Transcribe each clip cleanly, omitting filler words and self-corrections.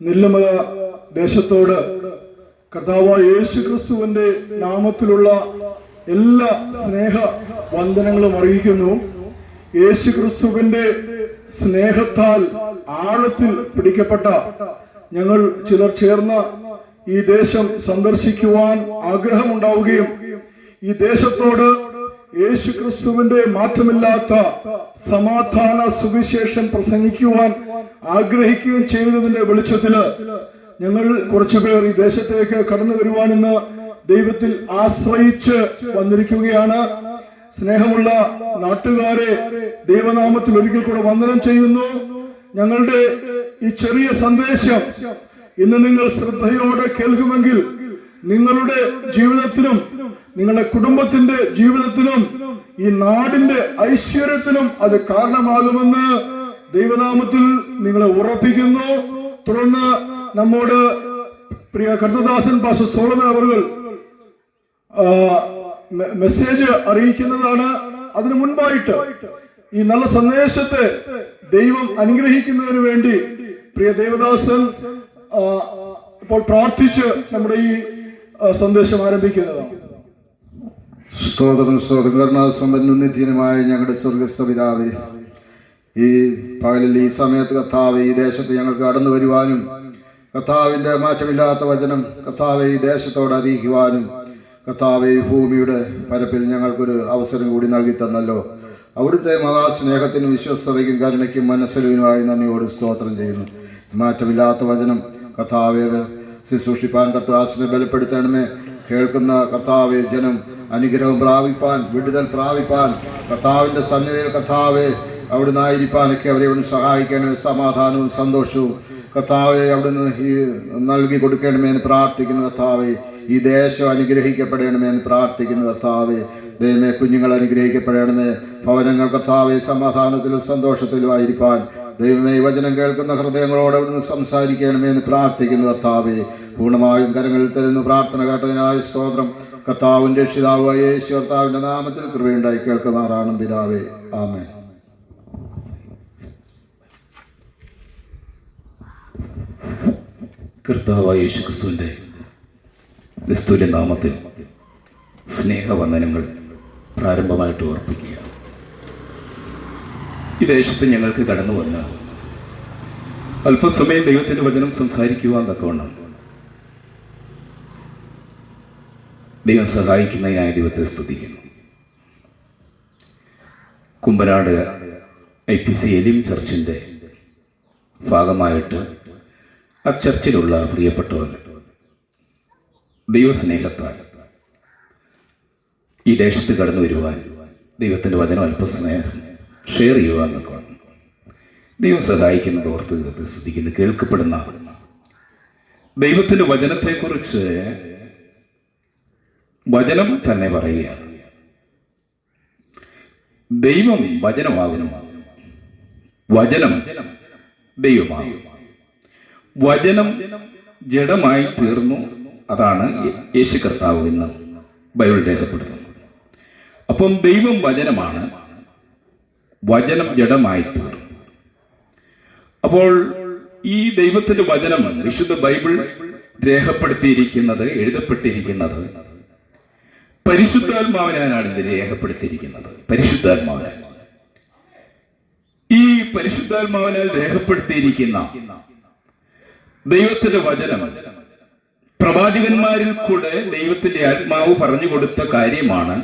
നെല്ലുമല ദേശത്തോട് കർത്താവായ യേശു ക്രിസ്തുവിന്റെ നാമത്തിലുള്ള എല്ലാ സ്നേഹ വന്ദനങ്ങളും അറിയിക്കുന്നു. യേശു ക്രിസ്തുവിന്റെ സ്നേഹത്താൽ ആഴത്തിൽ പിടിക്കപ്പെട്ട ഞങ്ങൾ ചിലർ ചേർന്ന് ഈ ദേശം സന്ദർശിക്കുവാൻ ആഗ്രഹമുണ്ടാവുകയും ഈ ദേശത്തോട് യേശു ക്രിസ്തുവിന്റെ മാറ്റമില്ലാത്ത സമാധാന സുവിശേഷം പ്രസംഗിക്കുവാൻ ആഗ്രഹിക്കുകയും ചെയ്തതിന്റെ വെളിച്ചത്തില് ഞങ്ങൾ കുറച്ചുപേർ ഈ ദേശത്തേക്ക് കടന്നു വരുവാനെന്ന് ദൈവത്തിൽ ആശ്രയിച്ച് വന്നിരിക്കുകയാണ്. സ്നേഹമുള്ള നാട്ടുകാരെ, ദൈവനാമത്തിൽ ഒരിക്കൽ കൂടെ വന്ദനം ചെയ്യുന്നു. ഞങ്ങളുടെ ഈ ചെറിയ സന്ദേശം ഇന്ന് നിങ്ങൾ ശ്രദ്ധയോടെ കേൾക്കുമെങ്കിൽ നിങ്ങളുടെ ജീവിതത്തിനും നിങ്ങളുടെ കുടുംബത്തിന്റെ ജീവിതത്തിനും ഈ നാടിന്റെ ഐശ്വര്യത്തിനും അത് കാരണമാകുമെന്ന് ദൈവനാമത്തിൽ നിങ്ങളെ ഉറപ്പിക്കുന്നു. തുടർന്ന് നമ്മോട് പ്രിയ കർത്തദാസൻ പാസ്റ്റർ സോളമൻ അവர்கள் മെസ്സേജ് അറിയിക്കുന്നതാണ്. അതിനു മുൻപായിട്ട് ഈ നല്ല സന്ദേശത്തെ ദൈവം അനുഗ്രഹിക്കുന്നതിന് വേണ്ടി പ്രിയ ദേവദാസൻ ഇപ്പോൾ പ്രാർത്ഥിച്ച് നമ്മുടെ ഈ സന്ദേശം ആരംഭിക്കുന്നതാണ്. സ്തോത്രം സ്തോത്രം. കരുണാസമ്പന്നനും നിത്യനുമായ ഞങ്ങളുടെ സ്വർഗസ്ഥ പിതാവേ, ഈ പകലിൽ ഈ സമയത്ത് കർത്താവേ ഈ ദേശത്ത് ഞങ്ങൾക്ക് കടന്നു വരുവാനും കർത്താവിൻ്റെ മാറ്റമില്ലാത്ത വചനം കർത്താവെ ഈ ദേശത്തോട് അറിയിക്കുവാനും കർത്താവെ ഈ ഭൂമിയുടെ പരപ്പിൽ ഞങ്ങൾക്കൊരു അവസരം കൂടി നൽകി തന്നല്ലോ. അവിടുത്തെ മഹാസ്നേഹത്തിനും വിശ്വസ്തതയ്ക്കും കരുണയ്ക്കും മനസ്സലിവിനുമായി നന്ദിയോട് സ്തോത്രം ചെയ്യുന്നു. മാറ്റമില്ലാത്ത വചനം കർത്താവെ ശുശ്രൂഷിപ്പാൻ കർത്താവിനെ ബലപ്പെടുത്തണമേ. കേൾക്കുന്ന കർത്താവെ ജനം അനുഗ്രഹം പ്രാപിപ്പാൻ, വിടുതൽ പ്രാപിപ്പാൻ, കർത്താവിൻ്റെ സന്നിധിയിൽ കർത്താവെ അവിടുന്ന് ആയിരിക്കാനൊക്കെ അവരെ ഒന്ന് സഹായിക്കണമേ. സമാധാനവും സന്തോഷവും കർത്താവെ അവിടുന്ന് ഈ നൽകി കൊടുക്കണമേ എന്ന് പ്രാർത്ഥിക്കുന്നു. കർത്താവെ ഈ ദേശം അനുഗ്രഹിക്കപ്പെടണമേ എന്ന് പ്രാർത്ഥിക്കുന്നു. കർത്താവെ ദൈവമേ കുഞ്ഞുങ്ങൾ അനുഗ്രഹിക്കപ്പെടണമേ. ഭവനങ്ങൾ കർത്താവെ സമാധാനത്തിലും സന്തോഷത്തിലും ആയിരിക്കാൻ ദൈവമേ വചനം കേൾക്കുന്ന ഹൃദയങ്ങളോട് അവിടുന്ന് സംസാരിക്കണമേ എന്ന് പ്രാർത്ഥിക്കുന്നു. കർത്താവെ പൂർണ്ണമായും കരങ്ങളിൽ തരുന്നു. പ്രാർത്ഥന കേട്ടതിനായ സ്തോത്രം. കർത്താവിൻ്റെ രക്ഷിതാവായ യേശു കർത്താവിൻ്റെ നാമത്തിൽ കൃപയുണ്ടായി കേൾക്കുമാറാണ് പിതാവേ. ആമേൻ. കർത്താവായ യേശു ക്രിസ്തുവിൻ്റെ നിസ്തുല്യ നാമത്തിൽ സ്നേഹവന്ദനങ്ങൾ പ്രാരംഭമായിട്ട് ഓർപ്പിക്കുക. ഈ ദേശത്ത് ഞങ്ങൾക്ക് കടന്നു വന്ന് അല്പസമയം ദൈവത്തിൻ്റെ വചനം സംസാരിക്കുവാൻ തക്കവണ്ണം ദൈവം സഹായിക്കുന്നതിനായ ദൈവത്തെ സ്തുതിക്കുന്നു. കുമ്പനാട് IPC എലിം ചർച്ചിൻ്റെ ഭാഗമായിട്ട് ആ ചർച്ചിലുള്ള പ്രിയപ്പെട്ടവർ ദൈവസ്നേഹത്താൽ ഈ ദേശത്ത് കടന്നു വരുവാൻ ദൈവത്തിൻ്റെ വചനം അല്പസ്നേഹം ഷെയർ ചെയ്യുവാൻ എന്നൊക്കെ ദൈവം സഹായിക്കുന്നത് ഓർത്ത് ദൈവത്തെ സ്തുതിക്കുന്നു. കേൾക്കപ്പെടുന്ന ദൈവത്തിൻ്റെ വചനത്തെക്കുറിച്ച് വചനം തന്നെ പറയുകയാണ്. ദൈവം വചനമാകുന്നു, വചനം ദൈവമാകും, വചനം ജഡമായി തീർന്നു. അതാണ് യേശു കർത്താവ് എന്ന് ബൈബിൾ രേഖപ്പെടുത്തുന്നത്. അപ്പം ദൈവം വചനമാണ്, വചനം ജഡമായി തീർന്നു. അപ്പോൾ ഈ ദൈവത്തിൻ്റെ വചനം വിശുദ്ധ ബൈബിൾ രേഖപ്പെടുത്തിയിരിക്കുന്നത്, എഴുതപ്പെട്ടിരിക്കുന്നത് പരിശുദ്ധാത്മാവിനാണ് ഇത് രേഖപ്പെടുത്തിയിരിക്കുന്നത്. പരിശുദ്ധാത്മാവിനാൽ, ഈ പരിശുദ്ധാത്മാവിനാൽ രേഖപ്പെടുത്തിയിരിക്കുന്ന ദൈവത്തിന്റെ വചനം പ്രവാചകന്മാരിൽ കൂടെ ദൈവത്തിന്റെ ആത്മാവ് പറഞ്ഞു കൊടുത്ത കാര്യമാണ്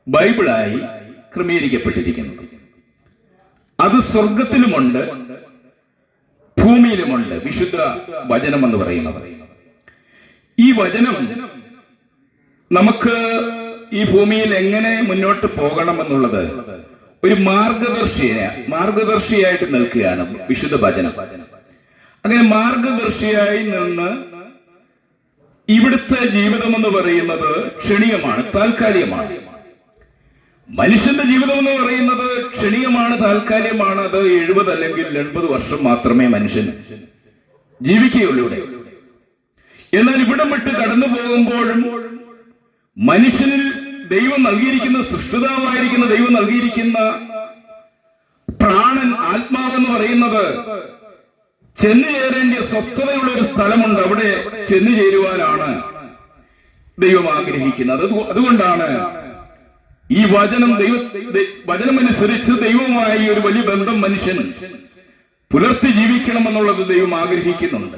ബൈബിളായി ക്രമീകരിക്കപ്പെട്ടിരിക്കുന്നത്. അത് സ്വർഗത്തിലുമുണ്ട്, ഭൂമിയിലുമുണ്ട് വിശുദ്ധ വചനം എന്ന് പറയുന്നത്. ഈ വചനം നമുക്ക് ഈ ഭൂമിയിൽ എങ്ങനെ മുന്നോട്ട് പോകണമെന്നുള്ളത് ഒരു മാർഗദർശിയായിട്ട് നിൽക്കുകയാണ് വിശുദ്ധ വചനം. അങ്ങനെ മാർഗദർശിയായി നിന്ന് ഇവിടുത്തെ ജീവിതം എന്ന് പറയുന്നത് ക്ഷണികമാണ്, താൽക്കാലികമാണ്. മനുഷ്യന്റെ ജീവിതം എന്ന് പറയുന്നത് ക്ഷണികമാണ്, താൽക്കാലികമാണ്. അത് 70 അല്ലെങ്കിൽ 80 വർഷം മാത്രമേ മനുഷ്യൻ ജീവിക്കുകയുള്ളൂ ഇവിടെ. എന്നാൽ ഇവിടം വിട്ട് കടന്നു പോകുമ്പോഴും മനുഷ്യനിൽ ദൈവം നൽകിയിരിക്കുന്ന, സൃഷ്ടിതാവായിരിക്കുന്ന ദൈവം നൽകിയിരിക്കുന്ന പ്രാണൻ, ആത്മാവെന്ന് പറയുന്നത് ചെന്നു ചേരേണ്ട സ്വസ്ഥതയുള്ള ഒരു സ്ഥലമുണ്ട്. അവിടെ ചെന്നു ചേരുവാനാണ് ദൈവം ആഗ്രഹിക്കുന്നത്. അതുകൊണ്ടാണ് ഈ വചനമനുസരിച്ച് ദൈവവുമായി ഒരു വലിയ ബന്ധം മനുഷ്യൻ പുലർത്തി ജീവിക്കണമെന്നുള്ളത് ദൈവം ആഗ്രഹിക്കുന്നുണ്ട്.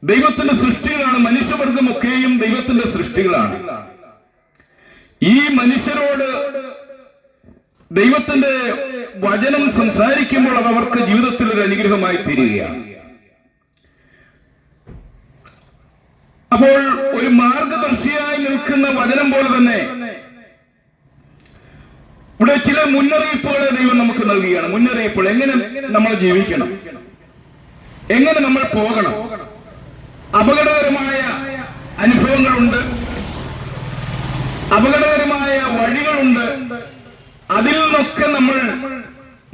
ദൈവത്തിന്റെ സൃഷ്ടികളാണ്, മനുഷ്യവർഗമൊക്കെയും ദൈവത്തിന്റെ സൃഷ്ടികളാണ്. ഈ മനുഷ്യരോട് ദൈവത്തിന്റെ വചനം സംസാരിക്കുമ്പോൾ അത് അവർക്ക് ജീവിതത്തിൽ ഒരു അനുഗ്രഹമായി തീരുകയാണ്. അപ്പോൾ ഒരു മാർഗദർശിയായി നിൽക്കുന്ന വചനം പോലെ തന്നെ ഇവിടെ ചില മുന്നറിയിപ്പുകളെ ദൈവം നമുക്ക് നൽകുകയാണ്. മുന്നറിയിപ്പുകൾ, എങ്ങനെ നമ്മൾ ജീവിക്കണം, എങ്ങനെ നമ്മൾ പോകണം. അപകടകരമായ അനുഭവങ്ങളുണ്ട്, അപകടകരമായ വഴികളുണ്ട്. അതിൽ നിന്നൊക്കെ നമ്മൾ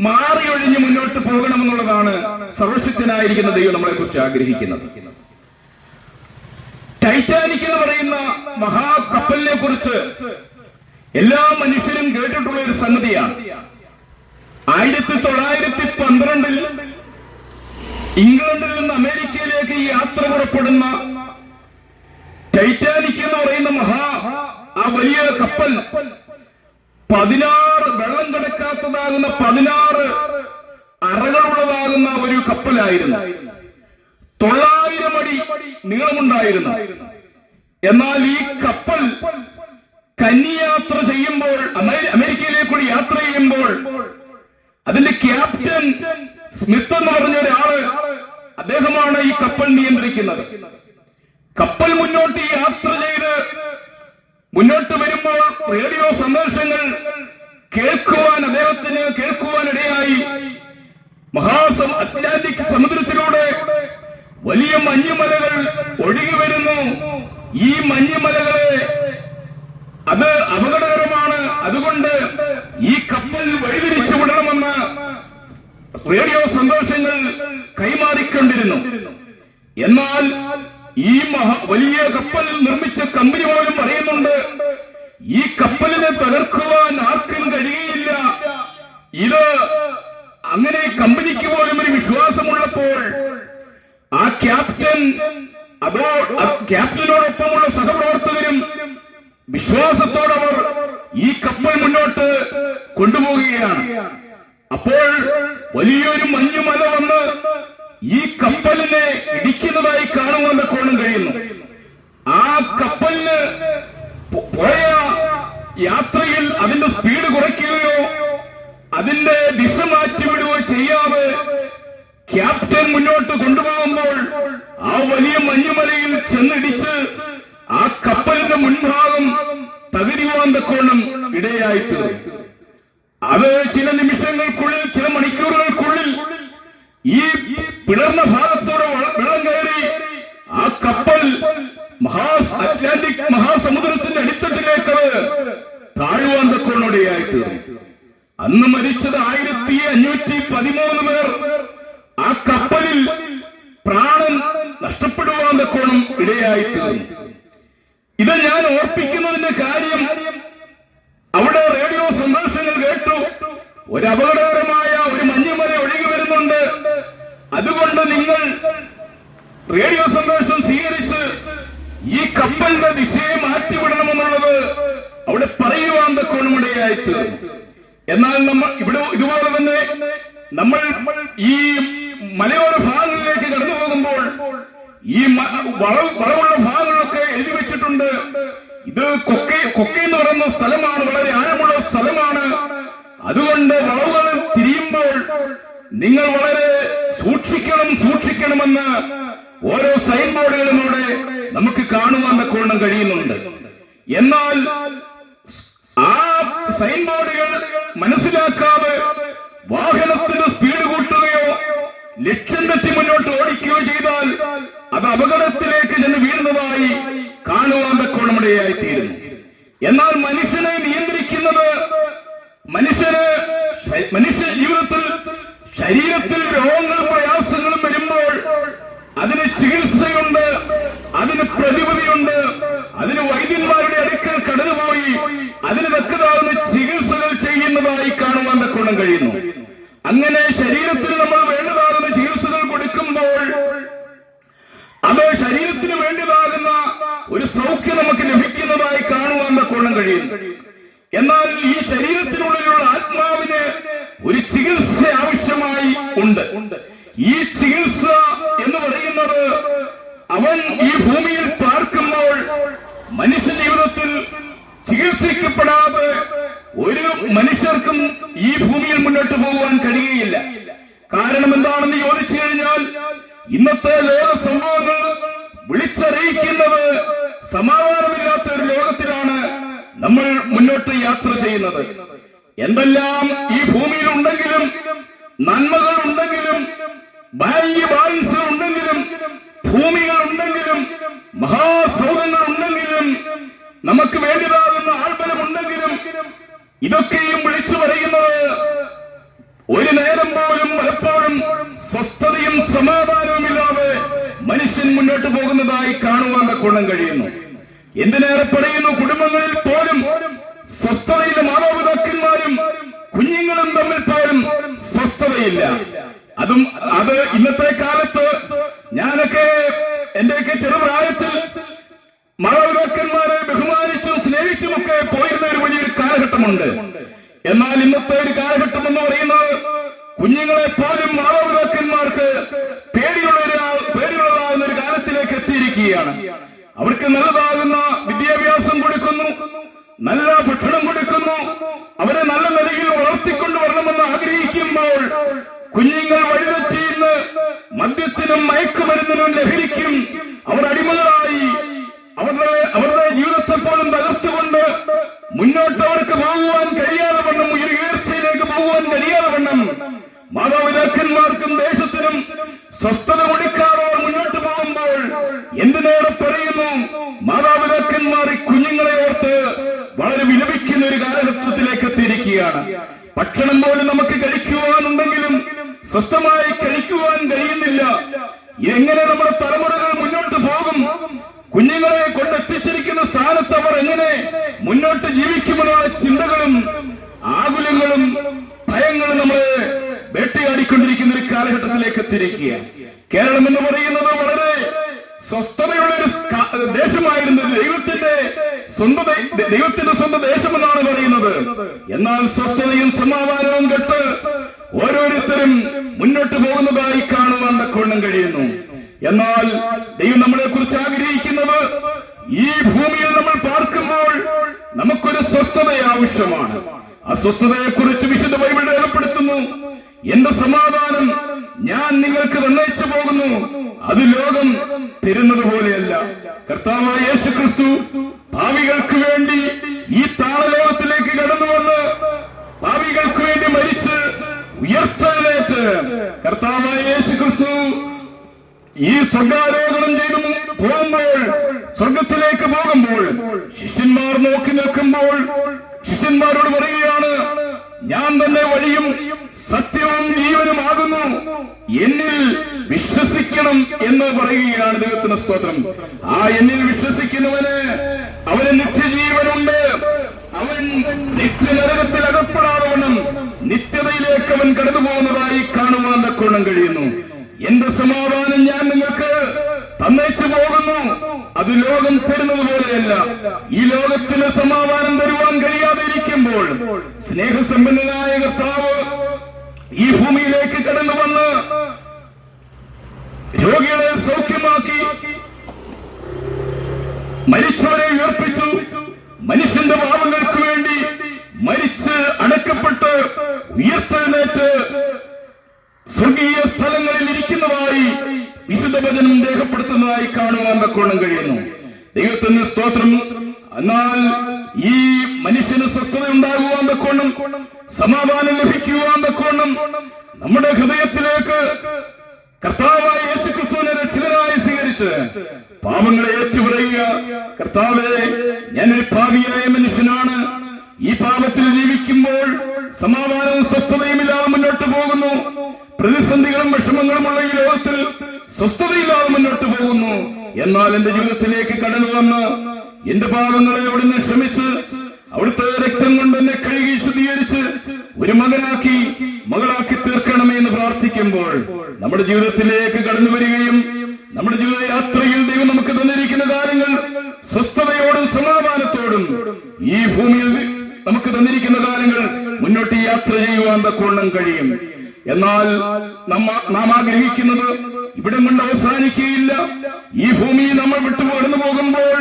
മാറിയൊഴിഞ്ഞ് മുന്നോട്ട് പോകണമെന്നുള്ളതാണ് സർവശക്തനായിരിക്കുന്ന ദൈവം നമ്മളെ കുറിച്ച് ആഗ്രഹിക്കുന്നത്. ടൈറ്റാനിക് എന്ന് പറയുന്ന മഹാകപ്പലിനെ കുറിച്ച് എല്ലാ മനുഷ്യരും കേട്ടിട്ടുള്ള ഒരു സംഗതിയാണ്. 1912 ഇംഗ്ലണ്ടിൽ നിന്ന് അമേരിക്കയിലേക്ക് യാത്ര പുറപ്പെടുന്ന ടൈറ്റാനിക് എന്ന് പറയുന്ന ആ വലിയ കപ്പൽ 16 വെള്ളം കിടക്കാത്തതാകുന്ന 16 അറകളുള്ളതാകുന്ന ഒരു കപ്പലായിരുന്നു. 900 അടി നീളമുണ്ടായിരുന്നു. എന്നാൽ ഈ കപ്പൽ കന്നിയാത്ര ചെയ്യുമ്പോൾ, അമേരിക്കയിലേക്കൂടി യാത്ര ചെയ്യുമ്പോൾ, അതിന്റെ ക്യാപ്റ്റൻ സ്മിത്ത് എന്ന് പറഞ്ഞ ഒരാള്, അദ്ദേഹമാണ് ഈ കപ്പൽ നിയന്ത്രിക്കുന്നത്. കപ്പൽ മുന്നോട്ട് യാത്ര ചെയ്ത് മുന്നോട്ട് വരുമ്പോൾ റേഡിയോ സന്ദേശങ്ങൾ അദ്ദേഹത്തിന് കേൾക്കുവാനിടയായി. അറ്റ്ലാന്റിക് സമുദ്രത്തിലൂടെ വലിയ മഞ്ഞുമലകൾ ഒഴുകി വരുന്നു. ഈ മഞ്ഞുമലകളെ അത് അപകടകരമാണ്, അതുകൊണ്ട് ഈ കപ്പൽ വഴിതിരിച്ചു വിടണമെന്ന് റേഡിയോ സന്ദേശങ്ങൾ കൈമാറിക്കൊണ്ടിരുന്നു. എന്നാൽ ഈ വലിയ കപ്പൽ നിർമ്മിച്ച കമ്പനി പോലും പറയുന്നുണ്ട്, ഈ കപ്പലിനെ തകർക്കുവാൻ ആർക്കും കഴിയുകയില്ല. ഇത് അങ്ങനെ കമ്പനിക്ക് പോലും ഒരു വിശ്വാസമുള്ളപ്പോൾ ആ ക്യാപ്റ്റനോടൊപ്പമുള്ള സഹപ്രവർത്തകരും വിശ്വാസത്തോടെ അവർ ഈ കപ്പൽ മുന്നോട്ട് കൊണ്ടുപോവുകയാണ്. അപ്പോൾ വലിയൊരു മഞ്ഞുമല വന്ന് ഈ കപ്പലിനെ ഇടിക്കുന്നതായി കാണുവാൻ കോണം കഴിയുന്നു. ആ കപ്പലിന് പോയ യാത്രയിൽ അതിന്റെ സ്പീഡ് കുറയ്ക്കുകയോ അതിന്റെ ദിശ മാറ്റിവിടുകയോ ചെയ്യാതെ ക്യാപ്റ്റൻ മുന്നോട്ട് കൊണ്ടുപോകുമ്പോൾ ആ വലിയ മഞ്ഞുമലയിൽ ചെന്നിടിച്ച് ആ കപ്പലിന്റെ മുൻഭാഗം തകരുവാൻ തക്കോണം ഇടയായിത്തീർന്നു. അത് ചില നിമിഷങ്ങൾക്കുള്ളിൽ, ചില മണിക്കൂറുകൾക്കുള്ളിൽ ഈ പിളർന്ന ഭാഗത്തോടെ വെള്ളം കയറി ആ കപ്പൽ അറ്റ്ലാന്റിക് മഹാസമുദ്രത്തിന്റെ അടിത്തട്ടിലേക്ക് താഴുവാൻ തക്കോണോടെയായിത്തീർന്നു. അന്ന് മരിച്ചത് 1513 പേർ. ആ കപ്പലിൽ പ്രാണൻ നഷ്ടപ്പെടുവാൻ തക്കോണം ഇടയായിത്തീർന്നു. ഇത് ഞാൻ ഓർപ്പിക്കുന്നതിന്റെ കാര്യം, അവിടെ റേഡിയോ സന്ദേശങ്ങൾ കേട്ടു, ഒരു അപകടകരമായ ഒരു മഞ്ഞുമല ഒഴുകി വരുന്നുണ്ട്, അതുകൊണ്ട് നിങ്ങൾ റേഡിയോ സന്ദേശം സ്വീകരിച്ച് ഈ കപ്പലിന്റെ ദിശയെ മാറ്റിവിടണമെന്നുള്ളത് അവിടെ പറയുവാൻ തക്കോണം ഇടയായിത്തീർന്നു. എന്നാൽ ഇതുപോലെ തന്നെ നമ്മൾ ഈ മലയോര ഭാഗങ്ങളിലേക്ക് കടന്നു പോകുമ്പോൾ ഈ വളവുള്ള ഭാഗങ്ങളൊക്കെ എഴുതി വെച്ചിട്ടുണ്ട്, ഇത് കൊക്കെ എന്ന് പറയുന്ന സ്ഥലമാണ്, വളരെ ആഴമുള്ള സ്ഥലമാണ്, അതുകൊണ്ട് വളവുകൾ തിരിയുമ്പോൾ നിങ്ങൾ വളരെ സൂക്ഷിക്കണമെന്ന് ഓരോ സൈൻ ബോർഡുകളും അവിടെ നമുക്ക് കാണുവാൻ തക്കോണം കഴിയുന്നുണ്ട്. എന്നാൽ ആ സൈൻ ബോർഡുകൾ മനസ്സിലാക്കാതെ വാഹനത്തിന്റെ സ്പീഡ് കൂട്ടുകയോ ലക്ഷ്യം തെറ്റി മുന്നോട്ട് ഓടിക്കുകയോ ചെയ്താൽ അത് അപകടത്തിലേക്ക് ചെന്ന് വീഴുന്നതായി കാണുവാൻ തക്കോണം ഇടയായിത്തീരുന്നു. എന്നാൽ മനുഷ്യനെ നിയന്ത്രിക്കുന്നത്, മനുഷ്യ ജീവിതത്തിൽ ശരീരത്തിൽ രോഗങ്ങളും പ്രയാസങ്ങളും വരുമ്പോൾ അതിന് ചികിത്സയുണ്ട്, അതിന് പ്രതിവിധിയുണ്ട്, അതിന് വൈദ്യന്മാരുടെ അടുക്കൽ കടന്നുപോയി അതിന് തക്കതാവുന്ന ചികിത്സകൾ ചെയ്യുന്നതായി കാണുവാൻ തക്കോണം കഴിയുന്നു. അങ്ങനെ ശരീരത്തിന് നമ്മൾ വേണ്ടതാകുന്ന ചികിത്സകൾ ഒരു സൗഖ്യം നമുക്ക് ലഭിക്കുന്നതായി കാണുവാൻ തക്കോണം കഴിയുന്നു. എന്നാൽ ഈ ശരീരത്തിനുള്ളിലുള്ള ആത്മാവിന് ഒരു ചികിത്സ ആവശ്യമായി ഉണ്ട്. ഈ ചികിത്സ എന്ന് പറയുന്നത് അവൻ ഈ ഭൂമിയിൽ പാർക്കുമ്പോൾ മനുഷ്യ ജീവിതത്തിൽ ചികിത്സിക്കപ്പെടാതെ ഒരു മനുഷ്യർക്കും ഈ ഭൂമിയിൽ മുന്നോട്ട് പോകുവാൻ കഴിയുകയില്ല. കാരണം എന്താണെന്ന് ചോദിച്ചു കഴിഞ്ഞാൽ ഇന്നത്തെ ലോക സംഭവങ്ങൾ വിളിച്ചറിയിക്കുന്നത് സമാധാനമില്ലാത്ത ഒരു ലോകത്തിലാണ് നമ്മൾ മുന്നോട്ട് യാത്ര ചെയ്യുന്നത്. എന്തെല്ലാം ഈ ഭൂമിയിൽ ഉണ്ടെങ്കിലും, നന്മകൾ ഉണ്ടെങ്കിലും, ബാഹ്യ ബാലൻസ് ഉണ്ടെങ്കിലും, ഭൂമികൾ ഉണ്ടെങ്കിലും, മഹാസൗധങ്ങൾ ഉണ്ടെങ്കിലും, നമുക്ക് വേണ്ടിയതാകുന്ന ആൾബലം ഉണ്ടെങ്കിലും, ഇതൊക്കെയും വിളിച്ചു പറയുന്നത് ഒരു നേരം പോലും പലപ്പോഴും സ്വസ്ഥതയും സമാധാനവും ഇല്ലാതെ മനുഷ്യൻ മുന്നോട്ട് പോകുന്നതായി കാണുവാൻ തക്കോണം കഴിയുന്നു. എന്തിനേറെ പറയുന്നു, കുടുംബങ്ങളിൽ പോലും സ്വസ്ഥതയില്ല. മാതാപിതാക്കന്മാരും കുഞ്ഞുങ്ങളും തമ്മിൽ പോലും സ്വസ്ഥതയില്ല. അത് ഇന്നത്തെ കാലത്ത് ഞാനൊക്കെ എന്റെയൊക്കെ ചെറുപ്രായത്തിൽ മാതാപിതാക്കന്മാരെ ബഹുമാനിച്ചും സ്നേഹിച്ചുമൊക്കെ പോയിരുന്ന ഒരു വലിയൊരു കാലഘട്ടമുണ്ട്. എന്നാൽ ഇന്നത്തെ ഒരു കാലഘട്ടം എന്ന് പറയുന്നത് കുഞ്ഞുങ്ങളെ പോലും മാതാപിതാക്കന്മാർക്ക് പേടിയുള്ളതാകുന്ന ഒരു കാലത്തിലേക്ക് എത്തിയിരിക്കുകയാണ്. അവർക്ക് നല്ലതാകുന്ന വിദ്യാഭ്യാസം കൊടുക്കുന്നു, നല്ല ഭക്ഷണം കൊടുക്കുന്നു, അവരെ നല്ല നിലയിൽ വളർത്തിക്കൊണ്ടുവരണമെന്ന് ആഗ്രഹിക്കുമ്പോൾ കുഞ്ഞുങ്ങൾ വഴിതെറ്റിന്ന് മദ്യത്തിനും മയക്കുമരുന്നിനും ലഹരിക്കും അവർ അടിമകളായി അവരുടെ ജീവിതത്തെ പോലും തകർത്തുകൊണ്ട് മുന്നോട്ട് അവർക്ക് പോകുവാൻ കഴിയാതെ വണ്ണം, ഒരു ഉയർച്ചയിലേക്ക് പോകുവാൻ കഴിയാതെ വണ്ണം മാതാപിതാക്കന്മാർക്കും ദേശത്തിനും സ്വസ്ഥത കൊടുക്കാതെ മുന്നോട്ട് പോകുമ്പോൾ എന്തിനേറെ പറയുന്നു, മാതാപിതാക്കന്മാർ ഈ കുഞ്ഞുങ്ങളെ ഓർത്ത് വളരെ വിലപിക്കുന്ന ഒരു കാലഘട്ടത്തിലേക്ക് എത്തിയിരിക്കുകയാണ്. ഭക്ഷണം പോലും നമുക്ക് കഴിക്കുവാനുണ്ടെങ്കിലും സ്വസ്ഥമായി കഴിക്കുവാൻ കഴിയുന്നില്ല. എങ്ങനെ നമ്മുടെ തലമുറകൾ മുന്നോട്ട് പോകും? കുഞ്ഞുങ്ങളെ കൊണ്ടെത്തിച്ചിരിക്കുന്ന സ്ഥാനത്ത് അവർ എങ്ങനെ മുന്നോട്ട് ജീവിക്കുമെന്നുള്ള ചിന്തകളും ആകുലങ്ങളും ഭയങ്ങളും നമ്മളെ വേട്ടയാടിക്കൊണ്ടിരിക്കുന്ന ഒരു കാലഘട്ടത്തിലേക്ക് എത്തിയിരിക്കുക. കേരളം എന്ന് പറയുന്നത് വളരെ സ്വസ്ഥതയുള്ള ഒരു ദേശമായിരുന്നു. ദൈവത്തിന്റെ സ്വന്തം ദേശമെന്നാണ് പറയുന്നത്. എന്നാൽ സ്വസ്ഥതയും സമാധാനവും കെട്ട് ഓരോരുത്തരും മുന്നോട്ട് പോകുന്നതായി കാണുവാൻ തക്കവണ്ണം കഴിയുന്നു. എന്നാൽ ദൈവം നമ്മളെ കുറിച്ച് ആഗ്രഹിക്കുന്നത് ഈ ഭൂമിയിൽ നമ്മൾ പാർക്കുമ്പോൾ നമുക്കൊരു സ്വസ്ഥത ആവശ്യമാണ്. ആ സ്വസ്ഥതയെ കുറിച്ച് വിശുദ്ധ ബൈബിൾ രേഖപ്പെടുത്തുന്നു. എന്റെ സമാധാനം ഞാൻ നിങ്ങൾക്ക് നിർണയിച്ചു പോകുന്നു, അത് ലോകം തരുന്നത് പോലെയല്ല. കർത്താവായ യേശു ക്രിസ്തു ഭാവികൾക്ക് വേണ്ടി ഈ താളലോകത്തിലേക്ക് കടന്നു വന്ന് ഭാവികൾക്ക് വേണ്ടി മരിച്ച് ഉയർത്തെഴുന്നേറ്റ് കർത്താവായ യേശു ക്രിസ്തു ഈ സ്വർഗാരോഹണം ചെയ്തു പോകുമ്പോൾ, സ്വർഗത്തിലേക്ക് പോകുമ്പോൾ ശിഷ്യന്മാർ നോക്കി നിൽക്കുമ്പോൾ ശിഷ്യന്മാരോട് പറയുകയാണ്, ഞാൻ തന്നെ വഴിയും സത്യവും ജീവനുമാകുന്നു, എന്നിൽ വിശ്വസിക്കണം എന്ന് പറയുകയാണ്. ദൈവത്തിന് സ്തോത്രം. ആ എന്നിൽ വിശ്വസിക്കുന്നവന് അവന് നിത്യജീവനുണ്ട്. അവൻ നിത്യനരകത്തിൽ അകപ്പെടാതവണ്ണം നിത്യതയിലേക്ക് അവൻ കടന്നു പോകുന്നതായി കാണുവാൻ തക്കോണം കഴിയുന്നു. എന്റെ സമാധാനം ഞാൻ നിങ്ങൾക്ക് തന്നേച്ചു പോകുന്നു, അത് ലോകം തരുന്നത് പോലെയല്ല. ഈ ലോകത്തിന് സമാധാനം തരുവാൻ കഴിയാതെ ഇരിക്കുമ്പോൾ സ്നേഹസമ്പന്നനായ കർത്താവ് ഈ ഭൂമിയിലേക്ക് കടന്നു വന്ന് രോഗികളെ സൗഖ്യമാക്കി, മരിച്ചവരെ ഉയർപ്പിച്ചു, മനുഷ്യന്റെ പാപങ്ങൾക്ക് വേണ്ടി മരിച്ച് അടക്കപ്പെട്ട് ഉയർത്തെഴുന്നേറ്റ് സ്വർഗീയ സ്ഥലങ്ങളിൽ ഇരിക്കുന്നതായി വിശുദ്ധ വചനം രേഖപ്പെടുത്തുന്നതായി കാണുവാൻ തക്കോണം കഴിയുന്നു. ദൈവത്തിന് സ്തോത്രം. എന്നാൽ ഈ മനുഷ്യന് സ്വസ്ഥത ഉണ്ടാകുവാൻ തക്കോണം, സമാധാനം ലഭിക്കുവാൻ തക്കോണം നമ്മുടെ ഹൃദയത്തിലേക്ക് കർത്താവായ യേശു ക്രിസ്തുവിനെ രക്ഷകനായി സ്വീകരിച്ച് പാപങ്ങളെ ഏറ്റുപറയുക. കർത്താവേ, ഞാനൊരു പാപിയായ മനുഷ്യനാണ്, ഈ പാപത്തിൽ ജീവിക്കുമ്പോൾ സമാധാനവും സ്വസ്ഥതയുമില്ലാതെ മുന്നോട്ട് പോകുന്നു, പ്രതിസന്ധികളും വിഷമങ്ങളുമുള്ള ഈ ലോകത്തിൽ സ്വസ്ഥതയില്ലാതെ മുന്നോട്ട് പോകുന്നു. എന്നാൽ എന്റെ ജീവിതത്തിലേക്ക് കടന്നു വന്ന് എന്റെ പാപങ്ങളെ അവിടുന്ന് ക്ഷമിച്ച് അവിടുത്തെ രക്തം കൊണ്ട് എന്നെ കഴുകി ശുദ്ധീകരിച്ച് ഒരു മകളാക്കി തീർക്കണമേ എന്ന് പ്രാർത്ഥിക്കുമ്പോൾ നമ്മുടെ ജീവിതത്തിലേക്ക് കടന്നു വരികയും നമ്മുടെ ജീവിത യാത്രയിൽ ദൈവം നമുക്ക് തന്നിരിക്കുന്ന കാര്യങ്ങൾ എന്നാൽ നാം ആഗ്രഹിക്കുന്നത് ഇവിടം കൊണ്ട് അവസാനിക്കുകയില്ല. ഈ ഭൂമി നമ്മൾ വിട്ടു കടന്നു പോകുമ്പോൾ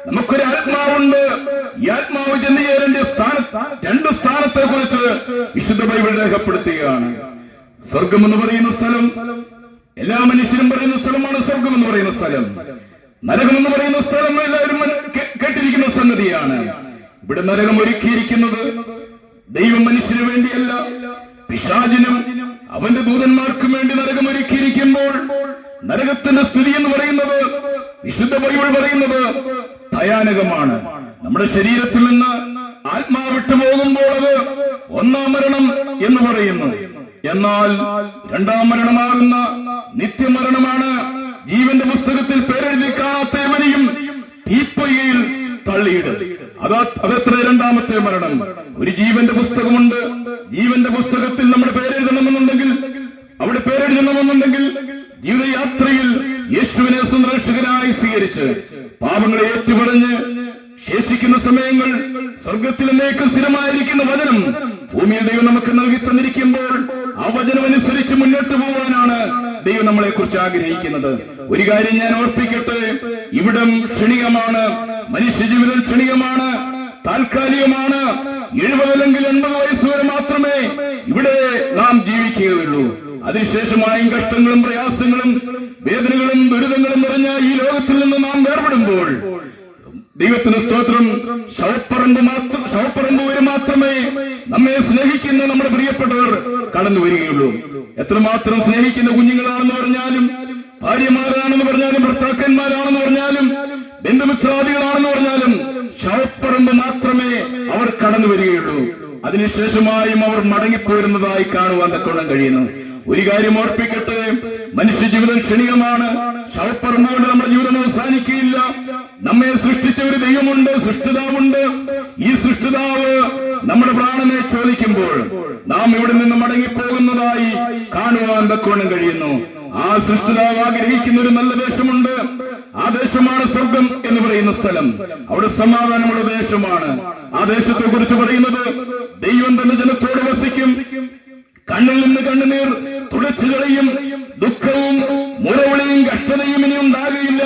നമുക്കൊരു ആത്മാവുണ്ട്. ഈ ആത്മാവ് ചെന്ന് ചേരേണ്ട രണ്ട് സ്ഥാനത്തെ കുറിച്ച് വിശുദ്ധ ബൈബിൾ രേഖപ്പെടുത്തുകയാണ്. സ്വർഗം എന്ന് പറയുന്ന സ്ഥലം എല്ലാ മനുഷ്യരും പറയുന്ന സ്ഥലമാണ്. സ്വർഗം എന്ന് പറയുന്ന സ്ഥലം, നരകം എന്ന് പറയുന്ന സ്ഥലം എല്ലാവരും കേട്ടിരിക്കുന്ന സംഗതിയാണ്. ഇവിടെ നരകം ഒരുക്കിയിരിക്കുന്നത് ദൈവം മനുഷ്യന് വേണ്ടിയല്ല, പിശാചിനും അവന്റെ ദൂതന്മാർക്കും വേണ്ടി നരകം ഒരുക്കിയിരിക്കുമ്പോൾ നരകത്തിന്റെ സ്ഥിതി എന്ന് പറയുന്നത് വിശുദ്ധ ബൈബിൾ പറയുന്നത് ഭയാനകമാണ്. നമ്മുടെ ശരീരത്തിൽ നിന്ന് ആത്മാവ് വിട്ടുപോകുമ്പോൾ അത് ഒന്നാം മരണം എന്ന് പറയുന്നു. എന്നാൽ രണ്ടാം മരണമാകുന്ന നിത്യമരണമാണ് ജീവന്റെ പുസ്തകത്തിൽ പേരെഴുതി കാണാത്ത എവനെയും തീപ്പൊയ്കയിൽ തള്ളിയിടും. അതെത്ര രണ്ടാമത്തെ മരണം? ഒരു ജീവന്റെ പുസ്തകമുണ്ട്. ജീവന്റെ പുസ്തകത്തിൽ നമ്മുടെ പേരെഴുതണമെന്നുണ്ടെങ്കിൽ, അവിടെ പേരെഴുതണമെന്നുണ്ടെങ്കിൽ ജീവിതയാത്രയിൽ യേശുവിനെ സന്ദർശകനായി സ്വീകരിച്ച് പാപങ്ങളെ ഏറ്റുപറഞ്ഞ് ശേഷിക്കുന്ന സമയങ്ങൾ സ്വർഗത്തിലേക്ക് സ്ഥിരമായിരിക്കുന്ന വചനം ഭൂമിയിൽ ദൈവം നമുക്ക് നൽകി തന്നിരിക്കുമ്പോൾ ആ വചനമനുസരിച്ച് മുന്നോട്ട് പോകാനാണ് ദൈവം നമ്മളെ കുറിച്ച് ആഗ്രഹിക്കുന്നത്. ഒരു കാര്യം ഞാൻ ഓർപ്പിക്കട്ടെ, ഇവിടം ക്ഷണികമാണ്. മനുഷ്യജീവിതം ക്ഷണികമാണ്, താൽക്കാലികമാണ്. 70 അല്ലെങ്കിൽ 80 വയസ്സ് വരെ മാത്രമേ ഇവിടെ നാം ജീവിക്കുകയുള്ളൂ. അതിനുശേഷമായും കഷ്ടങ്ങളും പ്രയാസങ്ങളും വേദനകളും ദുരിതങ്ങളും നിറഞ്ഞ ഈ ലോകത്തിൽ നിന്ന് നാം വേർപെടുമ്പോൾ ദൈവത്തിന് സ്തോത്രം, ശവപ്പറമ്പ് വരെ മാത്രമേ നമ്മെ സ്നേഹിക്കുന്ന നമ്മുടെ പ്രിയപ്പെട്ടവർ കടന്നു വരികയുള്ളൂ. എത്രമാത്രം സ്നേഹിക്കുന്ന കുഞ്ഞുങ്ങളാണെന്ന് പറഞ്ഞാലും, ഭാര്യമാരാണെന്ന് പറഞ്ഞാലും, ഭർത്താക്കന്മാരാണെന്ന് പറഞ്ഞാലും, ബന്ധുമിത്രാദികളാണെന്ന് പറഞ്ഞാലും ശവപ്പറമ്പ് മാത്രമേ അവർ കടന്നു വരികയുള്ളൂ. അതിനുശേഷമായും അവർ മടങ്ങിപ്പോരുന്നതായി കാണുവാൻ തക്കോണം കഴിയുന്നു. ഒരു കാര്യം ഓർപ്പിക്കട്ടെ, മനുഷ്യ ജീവിതം ക്ഷണികമാണ്. ശവപ്പറമ്പ് കൊണ്ട് നമ്മുടെ ജീവിതം അവസാനിക്കുകയില്ല. നമ്മെ സൃഷ്ടിച്ച ഒരു ദൈവമുണ്ട്, സൃഷ്ടിതാവുണ്ട്. ഈ സൃഷ്ടിതാവ് നമ്മുടെ പ്രാണനെ ചോദിക്കുമ്പോൾ നാം ഇവിടെ നിന്ന് മടങ്ങിപ്പോകുന്നതായി കാണുവാൻ തക്കോണം കഴിയുന്നു. ആ സൃഷ്ടിതാവ് ആഗ്രഹിക്കുന്ന ഒരു നല്ല ദേശമുണ്ട്. ആ ദേശമാണ് സ്വർഗം എന്ന് പറയുന്ന സ്ഥലം. അവിടെ സമാധാനമുള്ള ദേശമാണ്. ആ ദേശത്തെ കുറിച്ച് പറയുന്നത് ദൈവം തന്നെ ജനത്തോട് വസിക്കും, കണ്ണിൽ നിന്ന് കണ്ണുനീർ തുടച്ചു കളയും, ദുഃഖവും മുറവിളിയും കഷ്ടതയും ഇനി ഉണ്ടാകില്ല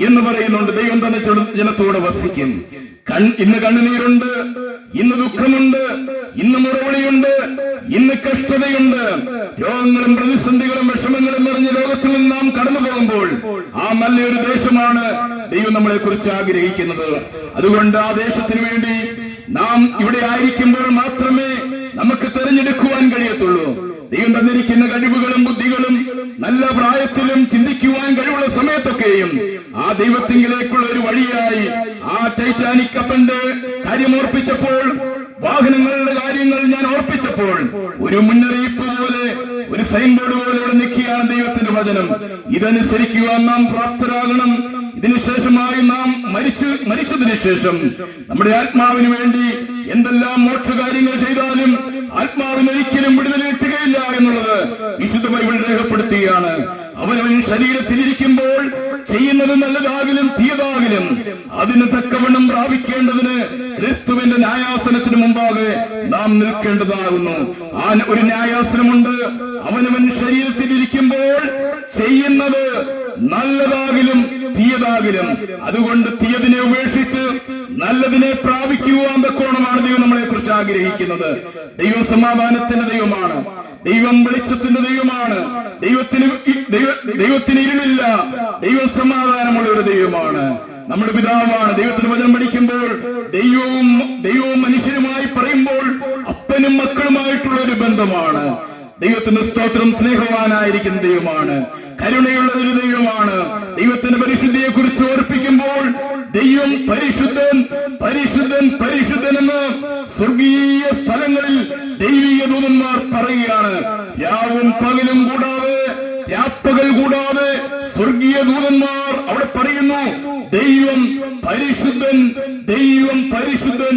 എന്ന് പറയുന്നുണ്ട്. ദൈവം തന്നെ ജനത്തോട് വസിക്കും. ഇന്ന് കണ്ണുനീരുണ്ട്, ഇന്ന് ദുഃഖമുണ്ട്, ഇന്ന് മുറവിളിയുണ്ട്, ഇന്ന് കഷ്ടതയുണ്ട്. രോഗങ്ങളും പ്രതിസന്ധികളും വിഷമങ്ങളും നിറഞ്ഞ ലോകത്തിൽ നിന്ന് നാം കടന്നു പോകുമ്പോൾ ആ നല്ലൊരു ദേശമാണ് ദൈവം നമ്മളെ കുറിച്ച് ആഗ്രഹിക്കുന്നത്. അതുകൊണ്ട് ആ ദേശത്തിന് വേണ്ടി നാം ഇവിടെ ആയിരിക്കുമ്പോൾ മാത്രമേ നമുക്ക് തെരഞ്ഞെടുക്കുവാൻ കഴിയത്തുള്ളൂ. ദൈവം തന്നിരിക്കുന്ന കഴിവുകളും ബുദ്ധികളും നല്ല പ്രായത്തിലും ചിന്തിക്കുവാൻ കഴിവുള്ള സമയത്തൊക്കെയും ആ ദൈവത്തിങ്കിലേക്കുള്ള ഒരു വഴിയായി ആ ടൈറ്റാനിക് കപ്പലിന്റെ കാര്യം ഓർപ്പിച്ചപ്പോൾ, വാഹനങ്ങളുടെ കാര്യങ്ങൾ ഞാൻ ഓർപ്പിച്ചപ്പോൾ, ഒരു മുന്നറിയിപ്പ് പോലെ, ഒരു സൈൻ ബോർഡ് പോലെ ഇവിടെ നിൽക്കുകയാണ് ദൈവത്തിന്റെ വചനം. ഇതനുസരിക്കുവാൻ നാം പ്രാപ്തരാകണം. ഇതിനുശേഷമായി നാം മരിച്ചതിന് ശേഷം നമ്മുടെ ആത്മാവിന് വേണ്ടി എന്തെല്ലാം മോക്ഷകാര്യങ്ങൾ ചെയ്താലും ആത്മാവിന് ഒരിക്കലും വിടുതൽ കിട്ടുകയില്ല എന്നുള്ളത് വിശുദ്ധ ബൈബിൾ രേഖപ്പെടുത്തുകയാണ്. അവനവൻ ശരീരത്തിലിരിക്കുമ്പോൾ ചെയ്യുന്നത് നല്ലതാകിലും തീയതാകിലും അതിന് തക്കവണ്ണം പ്രാപിക്കേണ്ടതിന് ക്രിസ്തുവിന്റെ ന്യായാസനത്തിന് മുമ്പാകെ നാം നിൽക്കേണ്ടതാകുന്നു. ആ ഒരു ന്യായാസനമുണ്ട്. അവനവൻ ശരീരത്തിലിരിക്കുമ്പോൾ ചെയ്യുന്നത് നല്ലതാകിലും തീയതാകിലും, അതുകൊണ്ട് തീയതിനെ ഉപേക്ഷിച്ച് നല്ലതിനെ പ്രാപിക്കുവാൻ തക്കോണമാണ് ദൈവം നമ്മളെ കുറിച്ച് ആഗ്രഹിക്കുന്നത്. ദൈവം സമാധാനത്തിന്റെ ദൈവമാണ്. ദൈവം വെളിച്ചത്തിന്റെ ദൈവമാണ്. ദൈവത്തിന് ഇരുളില്ല. ദൈവം സമാധാനമുള്ള ഒരു ദൈവമാണ്. നമ്മുടെ പിതാവാണ്. ദൈവത്തിന് വചനം പഠിക്കുമ്പോൾ ദൈവവും മനുഷ്യരുമായി പറയുമ്പോൾ അപ്പനും മക്കളുമായിട്ടുള്ള ഒരു ബന്ധമാണ്. ദൈവത്തിന്റെ സ്തോത്രം. സ്നേഹവാനായിരിക്കുന്ന ദൈവമാണ്, കരുണയുള്ള ഒരു ദൈവമാണ്. ദൈവത്തിന്റെ പരിശുദ്ധിയെ കുറിച്ച് ഓർപ്പിക്കുമ്പോൾ ദൈവം പരിശുദ്ധൻ, പരിശുദ്ധൻ, പരിശുദ്ധൻ എന്ന് സ്വർഗീയ സ്ഥലങ്ങളിൽ ദൈവീയ ദൂതന്മാർ പറയുകയാണ്. രാവും പകലും കൂടാതെ, രാപ്പകൽ കൂടാതെ സ്വർഗീയ ദൂതന്മാർ അവിടെ പറയുന്നു, ദൈവം പരിശുദ്ധൻ, ദൈവം പരിശുദ്ധൻ,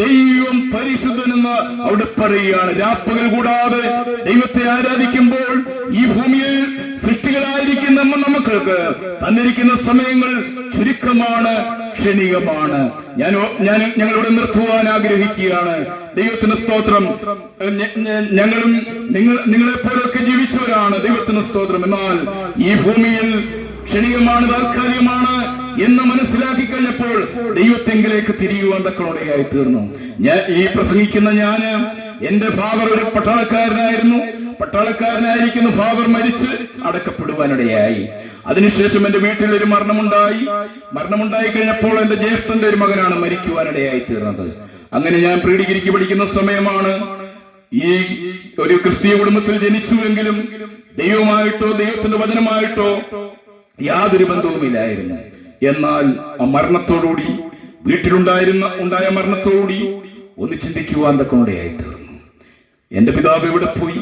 ദൈവം പരിശുദ്ധൻ എന്ന് അവിടെ പറയുകയാണ്. രാപ്പകൽ കൂടാതെ ദൈവത്തെ ആരാധിക്കുമ്പോൾ ഈ ഭൂമിയിൽ സൃഷ്ടികളായിരിക്കുന്ന നമുക്ക് തന്നിരിക്കുന്ന സമയങ്ങൾ ചുരുക്കമാണ്, ക്ഷണികമാണ്. ഞങ്ങളിവിടെ നിർത്തുവാൻ ആഗ്രഹിക്കുകയാണ്. ദൈവത്തിന് സ്തോത്രം. ഞങ്ങളും നിങ്ങളെപ്പോലൊക്കെ ജീവിച്ചവരാണ്. ദൈവത്തിന് സ്തോത്രം. എന്നാൽ ഈ ഭൂമിയിൽ ക്ഷണികമാണ്, താൽക്കാലികമാണ് എന്ന് മനസ്സിലാക്കി കഴിഞ്ഞപ്പോൾ ദൈവത്തെങ്കിലേക്ക് തിരിയുവാൻ തക്കോടെയായി തീർന്നു. ഈ പ്രസംഗിക്കുന്ന ഞാന്, എന്റെ ഫാദർ ഒരു പട്ടാളക്കാരനായിരുന്നു. പട്ടാളക്കാരനായിരിക്കുന്ന ഫാദർ മരിച്ച് അടക്കപ്പെടുവാനിടയായി. അതിനുശേഷം എന്റെ വീട്ടിൽ ഒരു മരണമുണ്ടായി കഴിഞ്ഞപ്പോൾ എന്റെ ജ്യേഷ്ഠന്റെ ഒരു മകനാണ് മരിക്കുവാനിടയായി തീർന്നത്. അങ്ങനെ ഞാൻ പ്രീ ഡിഗ്രിക്ക് പഠിക്കുന്ന സമയമാണ്. ഈ ഒരു ക്രിസ്തീയ കുടുംബത്തിൽ ജനിച്ചുവെങ്കിലും ദൈവമായിട്ടോ ദൈവത്തിന്റെ വചനമായിട്ടോ യാതൊരു ബന്ധവുമില്ലായിരുന്നു. എന്നാൽ ആ മരണത്തോടുകൂടി, ഉണ്ടായ മരണത്തോടുകൂടി ഒന്ന് ചിന്തിക്കുവാൻ തക്കോടെയായി തീർന്നു. എന്റെ പിതാവ് എവിടെ പോയി,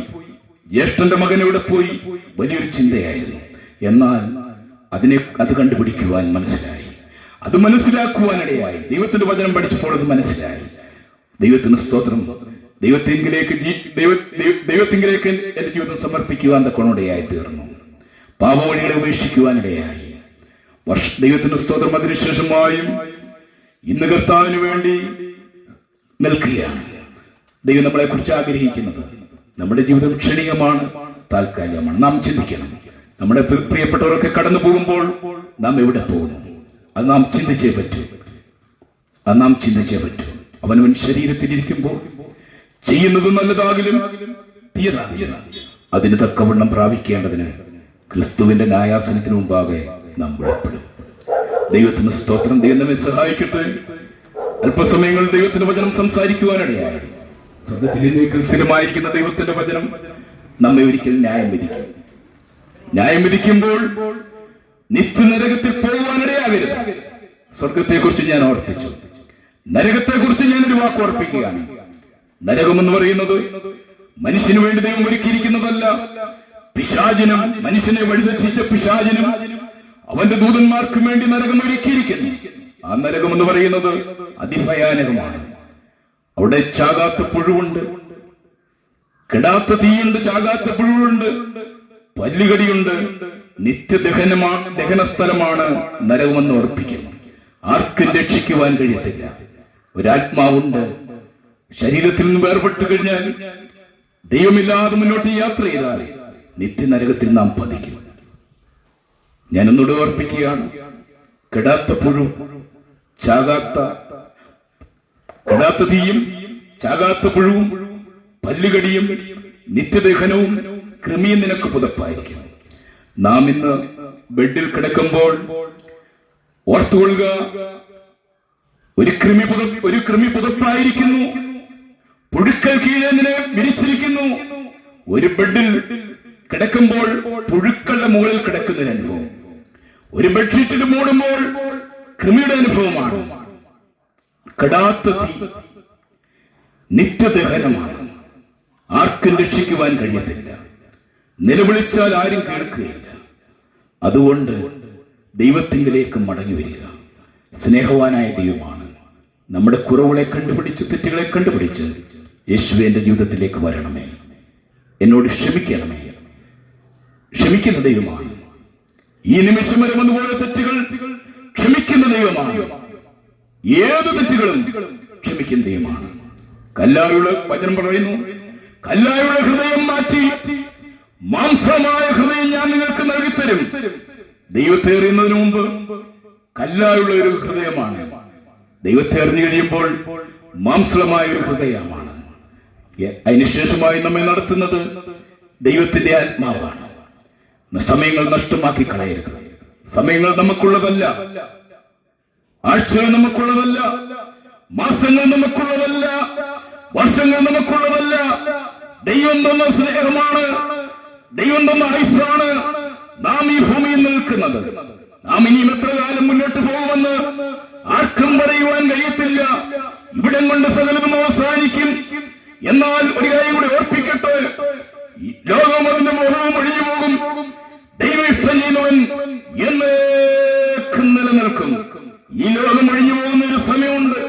ജ്യേഷ്ഠന്റെ മകൻ എവിടെ പോയി, വലിയൊരു ചിന്തയായിരുന്നു. എന്നാൽ അത് കണ്ടുപിടിക്കുവാൻ മനസ്സിലായി, അത് മനസ്സിലാക്കുവാനിടയായി. ദൈവത്തിന്റെ വചനം പഠിച്ചപ്പോൾ അത് മനസ്സിലായി. ദൈവത്തിന് സ്തോത്രം. ദൈവത്തിങ്കിലേക്ക് എന്റെ ജീവിതം സമർപ്പിക്കുവാൻ തക്കോടെയായി തീർന്നു. പാപവഴികളെ ഉപേക്ഷിക്കുവാനിടയായി. ദൈവത്തിന്റെ സ്തോത്രം. അതിനുശേഷമായും ഇന്ന് കർത്താവിന് വേണ്ടി നിൽക്കുകയാണ്. ദൈവം നമ്മളെ കുറിച്ച് ആഗ്രഹിക്കുന്നത് നമ്മുടെ ജീവിതം ക്ഷണികമാണ്, താൽക്കാലികമാണ്. നാം ചിന്തിക്കണം. നമ്മുടെ പ്രിയപ്പെട്ടവരൊക്കെ കടന്നു പോകുമ്പോൾ നാം എവിടെ പോകുന്നു? അത് നാം ചിന്തിച്ചേ പറ്റൂ. അവനവൻ ശരീരത്തിലിരിക്കുമ്പോൾ ചെയ്യുന്നത് നല്ലതാകിലും തീയതാകിലും അതിന് തക്കവണ്ണം പ്രാപിക്കേണ്ടതിന് ക്രിസ്തുവിന്റെ ന്യായാസനത്തിന് മുമ്പാകെ നാം വെളിപ്പെടും. ദൈവത്തിന് സ്തോത്രം. ദൈവം നമ്മെ സഹായിക്കട്ടെ. അല്പസമയങ്ങൾ ദൈവത്തിന്റെ വചനം സംസാരിക്കുവാനിടയായി. സ്വർഗത്തിലേക്ക് സ്ഥിരമായിരിക്കുന്ന ദൈവത്തിന്റെ വചനം നമ്മെ ഒരിക്കൽ ന്യായം വിധിക്കുമ്പോൾ നിത്യനരകത്തിൽ പോകുവാനിടയാകരുത്. സ്വർഗത്തെക്കുറിച്ച് ഞാൻ ഓർപ്പിച്ചു. നരകത്തെക്കുറിച്ച് ഞാനൊരു വാക്ക് ഓർപ്പിക്കുകയാണ്. നരകമെന്ന് പറയുന്നത് മനുഷ്യന് വേണ്ടി ദൈവം ഒരുക്കിയിരിക്കുന്നതല്ല. പിശാചിനും, മനുഷ്യനെ വഴിതെറ്റിച്ച പിശാചിനും അവന്റെ ദൂതന്മാർക്കും വേണ്ടി നരകം ഒരുക്കിയിരിക്കുന്നു. ആ നരകം എന്ന് പറയുന്നത് അതിഭയാനകമാണ്. അവിടെ ചാകാത്ത പുഴുവുണ്ട്, കെടാത്ത തീയുണ്ട്, ചാകാത്ത പുഴുവുണ്ട്, പല്ലുകടിയുണ്ട്. ദഹന സ്ഥലമാണ് നരകമെന്ന് ഉറപ്പിക്കുന്നു. ആർക്കും രക്ഷിക്കുവാൻ കഴിയത്തില്ല. ഒരാത്മാവുണ്ട്, ശരീരത്തിൽ നിന്ന് വേർപെട്ട് കഴിഞ്ഞാൽ ദൈവമില്ലാതെ മുന്നോട്ട് യാത്ര ചെയ്താൽ നിത്യനരകത്തിൽ നാം പതിക്കും. ഞാനൊന്നുകൂടെ ഓർപ്പിക്കുകയാണ്. കെടാത്ത തീയും ചാകാത്ത പുഴുവും പല്ലുകടിയും നിത്യദഹനവും കൃമിയും നിനക്ക് പുതപ്പായിരിക്കും. നാം ഇന്ന് ബെഡിൽ കിടക്കുമ്പോൾ ഓർത്തുകൊള്ളുക, ഒരു കൃമി പുതപ്പായിരിക്കുന്നു. പുഴുക്കൾ കീഴെ നിന്നെ വിരിച്ചിരിക്കുന്നു. ഒരു ബെഡിൽ കിടക്കുമ്പോൾ പുഴുക്കളുടെ മുകളിൽ കിടക്കുന്ന അനുഭവം. ഒരു ബെഡ്ഷീറ്റിൽ മൂടുമ്പോൾ കൃമിയുടെ അനുഭവമാണ്. കെടാത്ത തീ, നിത്യദഹനമാണ്. ആർക്കും രക്ഷിക്കുവാൻ കഴിയത്തില്ല. നിലവിളിച്ചാൽ ആരും കേൾക്കുകയില്ല. അതുകൊണ്ട് ദൈവത്തിങ്കിലേക്ക് മടങ്ങി വരിക. സ്നേഹവാനായ ദൈവമാണ്. നമ്മുടെ കുറവുകളെ കണ്ടുപിടിച്ച്, തെറ്റുകളെ കണ്ടുപിടിച്ച് യേശുവേ എന്റെ ജീവിതത്തിലേക്ക് വരണമേ, എന്നോട് ക്ഷമിക്കണമേ. ക്ഷമിക്കുന്ന ദൈവമാണ്. ഈ നിമിഷം വരെ വന്നുപോയ തെറ്റുകൾ ക്ഷമിക്കുന്ന ദൈവമാണ്. ഏത് തെറ്റുകളും ക്ഷമിക്കുന്ന ദൈവമാണ്. കല്ലായുടെ വചനം പറയുന്നു, കല്ലായുടെ ഹൃദയം മാറ്റി മാംസമായ ഹൃദയം ഞാൻ നിങ്ങൾക്ക് നൽകിത്തരും. ദൈവത്തെ അറിയുന്നതിന് മുമ്പ് കല്ലായുള്ള ഒരു ഹൃദയമാണ്. ദൈവത്തെ അറിഞ്ഞു കഴിയുമ്പോൾ മാംസമായ ഒരു ഹൃദയമാണ്. അതിനുശേഷമായി നമ്മെ നടത്തുന്നത് ദൈവത്തിന്റെ ആത്മാവാണ്. സമയങ്ങൾ നഷ്ടമാക്കി കളയരുത്. സമയങ്ങൾ നമുക്കുള്ളതല്ല, ആഴ്ചകൾ നമുക്കുള്ളതല്ല, മാസങ്ങൾ നമുക്കുള്ളതല്ല, വർഷങ്ങൾ നമുക്കുള്ളതല്ല. ദൈവം തന്ന സ്നേഹമാണ്, ദൈവം തന്ന ആയുസ്സാണ് നാം ഈ ഭൂമിയിൽ നിൽക്കുന്നത്. നാം ഇനിയും എത്ര കാലം മുന്നോട്ട് പോകുമെന്ന് ആർക്കും പറയുവാൻ കഴിയത്തില്ല. ഇവിടം കൊണ്ട് സകലതും അവസാനിക്കും. എന്നാൽ ഒരു കാര്യം കൂടി ഓർപ്പിക്കട്ടെ, ലോകം അതിന്റെ മോഹവും ഒഴിഞ്ഞു പോകും. ദൈവം ഇഷ്ടം ചെയ്യുന്നവൻ എന്നേക്കും നിലനിൽക്കും. ഈ ലോകം ഒഴിഞ്ഞു പോകുന്ന ഒരു സമയമുണ്ട്.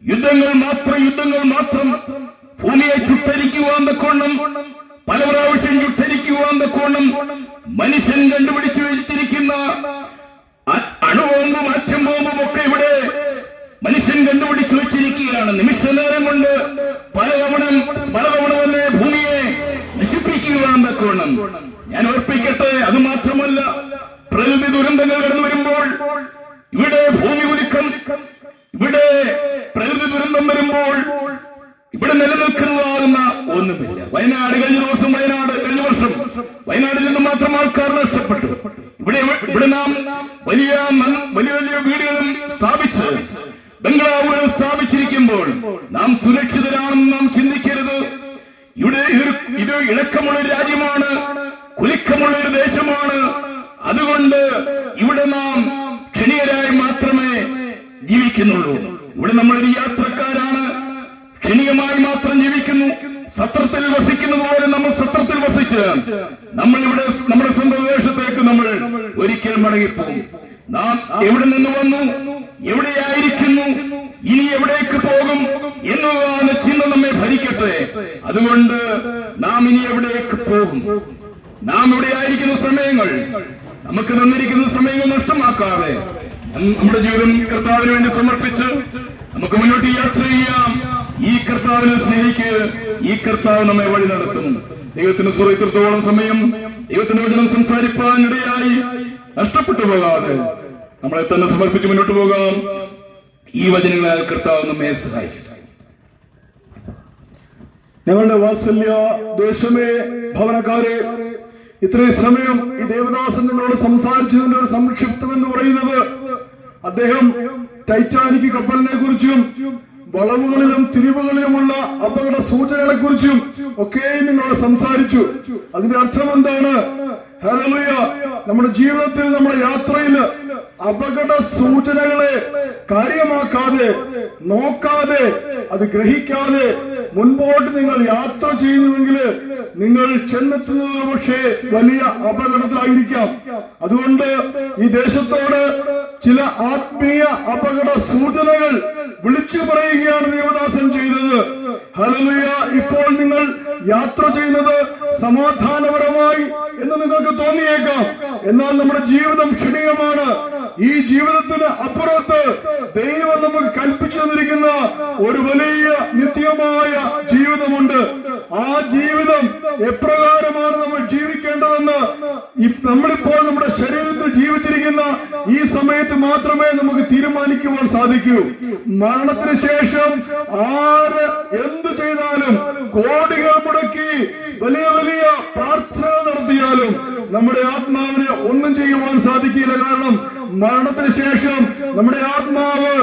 യുദ്ധങ്ങൾ മാത്രം ഭൂമിയെ ചുട്ടരിക്കുവാൻ തക്കോണം, പല പ്രാവശ്യം ചുട്ടരിക്കുവാൻ തക്കോണം മനുഷ്യൻ കണ്ടുപിടിച്ചു വെച്ചിരിക്കുന്ന അണുബോംബും ആറ്റം ബോംബും ഒക്കെ ഇവിടെ മനുഷ്യൻ കണ്ടുപിടിച്ചു വെച്ചിരിക്കുകയാണ്. നിമിഷ നേരം കൊണ്ട് പലതവണ തന്നെ ഭൂമിയെ തക്കവണ്ണം ഞാൻ ഓർപ്പിക്കട്ടെ. അത് മാത്രമല്ല, പ്രകൃതി ദുരന്തങ്ങൾ കടന്നു വരുമ്പോൾ, ഇവിടെ ഭൂമി കുലുക്കം, ഇവിടെ പ്രകൃതി ദുരന്തം വരുമ്പോൾ ഇവിടെ നിലനിൽക്കുന്നതാകുന്ന ഒന്നുമില്ല. വയനാട് കഴിഞ്ഞ ദിവസം, കഴിഞ്ഞ വർഷം വയനാട്ടിൽ നിന്ന് മാത്രം ആൾക്കാർ നഷ്ടപ്പെട്ടു. ഇവിടെ നാം വലിയ വലിയ വീടുകളും സ്ഥാപിച്ച് ബംഗ്ലാവുകൾ സ്ഥാപിച്ചിരിക്കുമ്പോൾ നാം സുരക്ഷിതരാണെന്ന് നാം ചിന്തിക്കരുത്. ഇത് ഇളക്കമുള്ള ഒരു രാജ്യമാണ്, കുലുക്കമുള്ള ഒരു ദേശമാണ്. അതുകൊണ്ട് ഇവിടെ നാം ക്ഷണികരായി മാത്രമേ ജീവിക്കുന്നുള്ളൂ. ഇവിടെ നമ്മളൊരു യാത്രക്കാരാണ്, ക്ഷണികമായി മാത്രം ജീവിക്കുന്നു. സത്രത്തിൽ വസിക്കുന്നത് പോലെ നമ്മൾ സത്രത്തിൽ വസിച്ച് നമ്മൾ ഇവിടെ നമ്മുടെ സ്വന്തം ദേശത്തേക്ക് നമ്മൾ ഒരിക്കൽ മടങ്ങിപ്പോകും. നാം എവിടെ നിന്ന് വന്നു, എവിടെയായിരിക്കുന്നു, ഇനി എവിടേക്ക് പോകും എന്നതാണ് ചിന്ത നമ്മെ ഭരിക്കട്ടെ. അതുകൊണ്ട് നാം ഇനി എവിടേക്ക് പോകും, നാം ഇവിടെ ആയിരിക്കുന്ന സമയങ്ങൾ, നമുക്ക് തന്നിരിക്കുന്ന സമയങ്ങൾ നഷ്ടമാക്കാതെ നമ്മുടെ ജീവിതം കർത്താവിന് വേണ്ടി സമർപ്പിച്ച് നമുക്ക് മുന്നോട്ട് യാത്ര ചെയ്യാം. ഈ കർത്താവിനെ സ്നേഹിക്ക്, ഈ കർത്താവ് നമ്മെ വഴി നടത്തും. ദൈവത്തിന് ഇത്രത്തോളം സമയം ദൈവത്തിന്റെ വചനം സംസാരിപ്പാനിടയായി നഷ്ടപ്പെട്ടു പോകാതെ നമ്മളെ തന്നെ സമർപ്പിച്ച് മുന്നോട്ട് പോകാം. ഈ വചനങ്ങളാൽ കർത്താവ് നമ്മെ സഹായിക്കും. ഞങ്ങളുടെ വാത്സല്യ ദേശമേ, ഭവനക്കാരെ, ഇത്രയും സമയം ഈ ദേവദാസൻ നിങ്ങളോട് സംസാരിച്ചതിന്റെ ഒരു സംക്ഷിപ്തം എന്ന് പറയുന്നത്, അദ്ദേഹം ടൈറ്റാനിക് കപ്പലിനെ കുറിച്ചും വളവുകളിലും തിരിവുകളിലുമുള്ള അപകട സൂചനകളെ കുറിച്ചും ഒക്കെ നിങ്ങളോട് സംസാരിച്ചു. അതിന്റെ അർത്ഥം എന്താണ്? ഹല്ലേലൂയ! നമ്മുടെ ജീവിതത്തിൽ, നമ്മുടെ യാത്രയിൽ അപകട സൂചനകളെ കാര്യമാക്കാതെ, നോക്കാതെ, അത് ഗ്രഹിക്കാതെ മുൻപോട്ട് നിങ്ങൾ യാത്ര ചെയ്യുന്നുവെങ്കിൽ നിങ്ങൾ ചെന്നെത്തുന്നത് പക്ഷേ വലിയ അപകടത്തിലായിരിക്കാം. അതുകൊണ്ട് ഈ ദേശത്തോട് ചില ആത്മീയ അപകട സൂചനകൾ വിളിച്ചു പറയുകയാണ് ദേവദാസൻ ചെയ്തത്. ഹല്ലേലൂയ! ഇപ്പോൾ നിങ്ങൾ യാത്ര ചെയ്യുന്നത് സമാധാനപരമായി എന്ന് നിങ്ങൾക്ക് തോന്നിയേക്കാം. എന്നാൽ നമ്മുടെ ജീവിതം ക്ഷണികമാണ്. ഈ ജീവിതത്തിന് അപ്പുറത്ത് ദൈവം നമുക്ക് കൽപ്പിച്ചു തന്നിരിക്കുന്ന ഒരു വലിയ നിത്യമായ ജീവിതമുണ്ട്. ആ ജീവിതം എപ്രകാരമാണ് നമ്മൾ ജീവിക്കേണ്ടതെന്ന് നമ്മളിപ്പോൾ നമ്മുടെ ശരീരത്തിൽ ജീവിച്ചിരിക്കുന്ന ഈ സമയത്ത് മാത്രമേ നമുക്ക് തീരുമാനിക്കുവാൻ സാധിക്കൂ. മരണത്തിന് ശേഷം ആര് എന്ത് ചെയ്താലും, കോടികൾ മുടക്കി വലിയ വലിയ പ്രാർത്ഥന നടത്തിയാലും നമ്മുടെ ആത്മാവിന് ഒന്നും ചെയ്യുവാൻ സാധിക്കില്ല. കാരണം മരണത്തിന് ശേഷം നമ്മുടെ ആത്മാവ്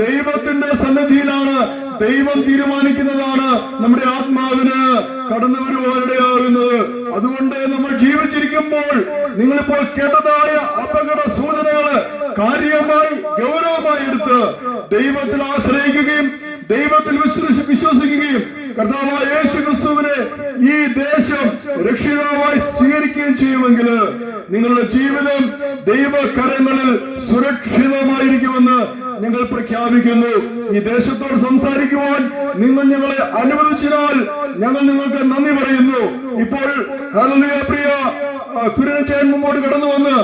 ദൈവത്തിന്റെ സന്നിധിയിലാണ്. ദൈവം തീരുമാനിക്കുന്നതാണ് നമ്മുടെ ആത്മാവിന് കടന്നു വരുവാനിടയാകുന്നത്. അതുകൊണ്ട് നമ്മൾ ജീവിച്ചിരിക്കുമ്പോൾ നിങ്ങളിപ്പോൾ കേട്ടതായ അപകട സൂചനകള് കാര്യമായി, ഗൗരവമായി എടുത്ത് ദൈവത്തിൽ ആശ്രയിക്കുകയും ദൈവത്തിൽ വിശ്വസിക്കുകയും കർത്താവായ യേശു ക്രിസ്തുവിനെ ഈ ദേശം രക്ഷിതാവായി സ്വീകരിക്കുകയും ചെയ്യുമെങ്കിൽ നിങ്ങളുടെ ജീവിതം ദൈവകരങ്ങളിൽ സുരക്ഷിതമായിരിക്കുമെന്ന് ഞങ്ങൾ പ്രഖ്യാപിക്കുന്നു. ഈ ദേശത്തോട് സംസാരിക്കുവാൻ നിങ്ങൾ ഞങ്ങളെ അനുവദിച്ചാൽ ഞങ്ങൾ നിങ്ങൾക്ക് നന്ദി പറയുന്നു. ഇപ്പോൾ ഹല്ലേലൂയ, പ്രിയ കുരുനച്ചൻ മുമ്പോട്ട് കടന്നു വന്ന്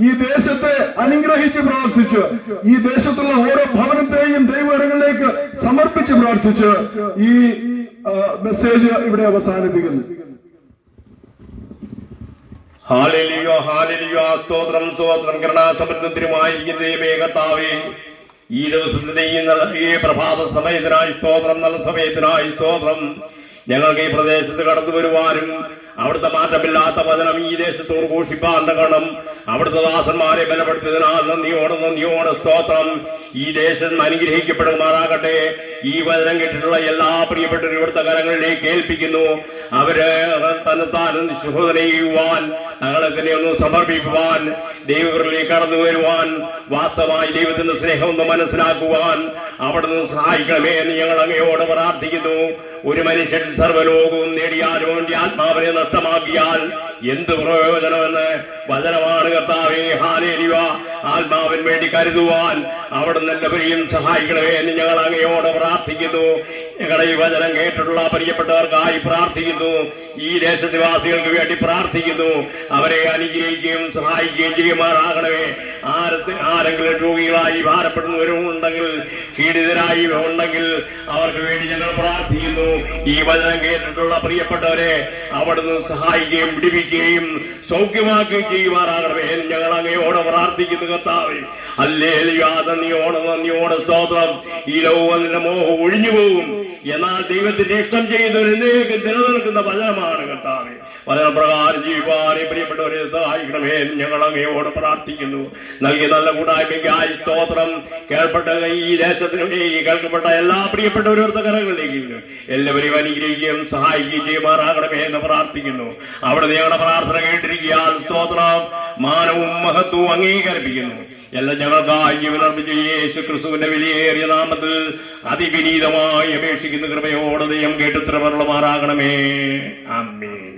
ഈ ദേശത്തെ അനുഗ്രഹിച്ച് പ്രാർത്ഥിച്ച്, ഈ ദേശത്തുള്ള ഓരോ ഭവനത്തെയും ദൈവകരങ്ങളിലേക്ക് സമർപ്പിച്ച് പ്രാർത്ഥിച്ച് ഈ മെസ്സേജ് ഇവിടെ അവസാനിപ്പിക്കുന്നു. ഹല്ലേലൂയ, ഹല്ലേലൂയ, സ്തോത്രം, സ്തോത്രം. കരുണാസമ്പന്നത്തിനുമായിരിക്കുന്ന ദൈവമേ കർത്താവേ, ഈ ദിവസത്തിന്റെ ഈ പ്രഭാത സമയത്തിനായി സ്തോത്രം, നല്ല സമയത്തിനായി സ്തോത്രം. ഞങ്ങൾക്ക് ഈ പ്രദേശത്ത് കടന്നു വരുവാനും അവിടുത്തെ മാറ്റമില്ലാത്ത വചനം ഈ ദേശത്തോട് ഘോഷിപ്പാൻ തക്കണം. അവിടുത്തെ ദാസന്മാരെ ബലപ്പെടുത്തിയതിനാൽ നന്ദിയോട് സ്തോത്രം. ഈ ദേശം അനുഗ്രഹിക്കപ്പെടുമാറാകട്ടെ. ഈ വചനം കേട്ടിട്ടുള്ള എല്ലാ പ്രിയപ്പെട്ടവരും ഇവിടുത്തെ കരങ്ങളിലേക്ക് ഏൽപ്പിക്കുന്നു. അവര് തന്നെത്താനും ശോധന ചെയ്യുവാൻ, തങ്ങളെ തന്നെ ഒന്ന് സമർപ്പിക്കുവാൻ, ദൈവങ്ങളിലേക്ക് കടന്നു വരുവാൻ, വാസ്തവമായി ദൈവത്തിന്റെ സ്നേഹം ഒന്ന് മനസ്സിലാക്കുവാൻ അവിടുന്ന് സഹായിക്കണമേ എന്ന് ഞങ്ങൾ അങ്ങയോട് പ്രാർത്ഥിക്കുന്നു. ഒരു മനുഷ്യൻ സർവ്വലോകവും നേടിയാലും വേണ്ടി ആത്മാവിനെ നഷ്ടമാക്കിയാൽ എന്ത് പ്രയോജനമെന്ന് വചനമാണ് കർത്താവേ. ഹല്ലേലൂയ, ആത്മാവിന് വേണ്ടി കരുതുവാൻ അവിടുന്ന് എല്ലാവരെയും സഹായിക്കണമേ എന്ന് ഞങ്ങൾ അങ്ങയോട് പ്രാർത്ഥിക്കുന്നു. ഞങ്ങളുടെ ഈ വചനം കേട്ടിട്ടുള്ള പ്രിയപ്പെട്ടവർക്കായി പ്രാർത്ഥിക്കുന്നു. ഈ ദേശനിവാസികൾക്ക് വേണ്ടി പ്രാർത്ഥിക്കുന്നു. അവരെ അനുഗ്രഹിക്കുകയും സഹായിക്കുകയും ചെയ്യുമാറാകണമേ. ആരെങ്കിലും രോഗികളായി ഭാരപ്പെടുന്നവരും ഉണ്ടെങ്കിൽ, ക്ഷീണിതരായി ഉണ്ടെങ്കിൽ അവർക്ക് വേണ്ടി ഞങ്ങൾ പ്രാർത്ഥിക്കുന്നു. ഈ വചനം കേട്ടിട്ടുള്ള പ്രിയപ്പെട്ടവരെ അവിടുന്ന് സഹായിക്കുകയും പിടിപ്പിക്കുകയും സൗഖ്യമാക്കുകയും ചെയ്യുമാറാകണമേ. ഞങ്ങൾ അങ്ങയോട് പ്രാർത്ഥിക്കുന്നു കർത്താവേ. ഹല്ലേലൂയ. നന്ദിയോടെ സ്തോത്രം. ഈ ലോകത്തിന്റെ മോഹം ഒഴിഞ്ഞു പോകും, എന്നാൽ ദൈവത്തിന്റെ ഇഷ്ടം ചെയ്യുന്നവരിലേക്ക് നിലനിൽക്കുന്ന വചനമാണ് കർത്താവേ. വചനപ്രകാരം ജീവിപ്പാൻ പ്രിയപ്പെട്ടവരെ സഹായിക്കണമേ. ഞങ്ങൾ അങ്ങയോട് പ്രാർത്ഥിക്കുന്നു. നൽകിയ നല്ല കൂട്ടായ്മയ്ക്കായി സ്തോത്രം. കേൾപ്പെട്ട ഈ ദേശത്തിനും ഈ കേൾക്കപ്പെട്ട എല്ലാ പ്രിയപ്പെട്ടവരുടെ കരങ്ങളിലേക്ക് എല്ലാവരെയും അനുഗ്രഹിക്കുകയും സഹായിക്കുകയും ചെയ്യുമാറാകണമേ എന്ന് പ്രാർത്ഥിക്കുന്നു. അവിടെ ഞങ്ങളുടെ പ്രാർത്ഥന കേട്ടിരിക്കാൻ സ്തോത്രം. മാനവും മഹത്വവും അംഗീകരിപ്പിക്കുന്നു. എല്ലാം ഞങ്ങൾക്കായി ജീവനർപ്പിച്ച യേശു ക്രിസ്തുവിന്റെ വിലയേറിയ നാമത്തിൽ അതിവിനീതമായി അപേക്ഷിക്കുന്ന കൃപയോടെ ദൈവം കേട്ടുത്തരവരുമാറാകണമേ. ആമേൻ.